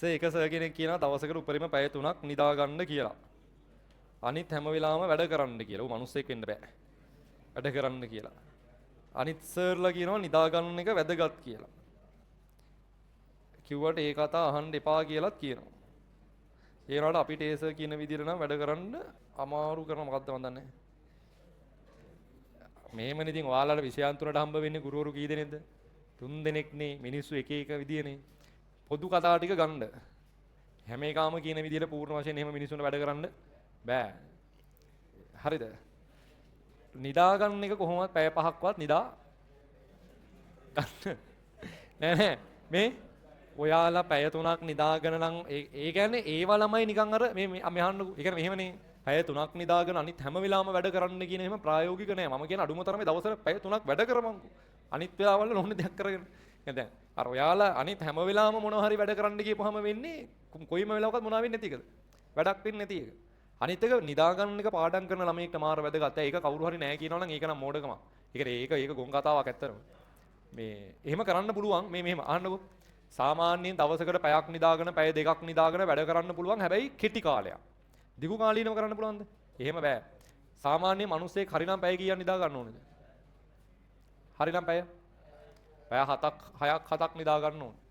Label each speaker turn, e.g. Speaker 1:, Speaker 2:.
Speaker 1: එක සර් කෙනෙක් කියනවා දවසකට උපරිම පැය 3ක් නිදා ගන්න කියලා. අනිත් හැම වෙලාවෙම වැඩ කරන්න කියලා. ඌ මිනිස්සෙක් වෙන්න බෑ. වැඩ කරන්න කියලා. අනිත් සර්ලා කියනවා නිදා ගන්න එක වැදගත් කියලා. කිව්වට ඒ කතා අහන්න එපා කියලාත් කියනවා. ඒ වුණාට අපිට ඒ සර් කියන විදිහට නම් වැඩ කරන්න අමාරු කරන මොකද්ද මන් දන්නේ. මෙහෙමනේ ඉතින් ඔයාලට විෂයාන්තරයට හම්බ වෙන්නේ ගුරුවරු කී දෙනෙක්ද? 3 දෙනෙක්නේ. මිනිස්සු එක එක විදියනේ. පොදු කතා ටික ගන්න. හැම එකම කියන විදිහට පූර්ණ වශයෙන් එහෙම මිනිස්සුන්ට වැඩ කරන්න බෑ. හරිද? නිදා ගන්න එක කොහොමවත් පැය 5ක්වත් නිදා ගන්න. නෑ මේ ඔයාලා පැය 3ක් නිදාගෙන නම් ඒ කියන්නේ ඒව ළමයි නිකන් අර මේ අහන්නකෝ. ඒ කියන්නේ මෙහෙමනේ. පැය 3ක් නිදාගෙන අනිත් හැම වෙලාවම වැඩ කරන්න කියන එහෙම ප්‍රායෝගික නෑ. මම කියන අඩුම තරමේ දවසට පැය 3ක් වැඩ කරමන්කෝ. අනිත් වෙලාවවල ඕන දෙයක් කරගෙන. දැන් අර ඔයාලා අනිත් හැම වෙලාවම මොනවා හරි වැඩ කරන්න ගියපුවාම වෙන්නේ කොයිම වෙලාවකත් මොනවා වෙන්නේ නැති එකද? වැඩක් වෙන්නේ නැති එක. අනිත් එක නිදා ගන්න එක පාඩම් කරන ළමයෙක්ට මාර වැදගත්. ඒක කවුරු හරි නැහැ කියනවා නම් ඒක නම් මෝඩකමක්. ඒක ගොන් කතාවක් ඇත්තටම. මේ එහෙම කරන්න පුළුවන්. මේ මෙහෙම අහන්නකෝ. සාමාන්‍යයෙන් දවසකට පැයක් නිදාගෙන පැය දෙකක් නිදාගෙන වැඩ කරන්න පුළුවන්. හැබැයි කෙටි කාලයක්. දිගු කාලීනව කරන්න පුළුවන්ද? එහෙම බෑ. සාමාන්‍ය මිනිස්සෙක් හරිනම් පැය කීයක් නිදා ගන්න ඕනේද? හරිනම් පැය 7ක් 6ක් 7ක් නිදා ගන්න ඕනේ.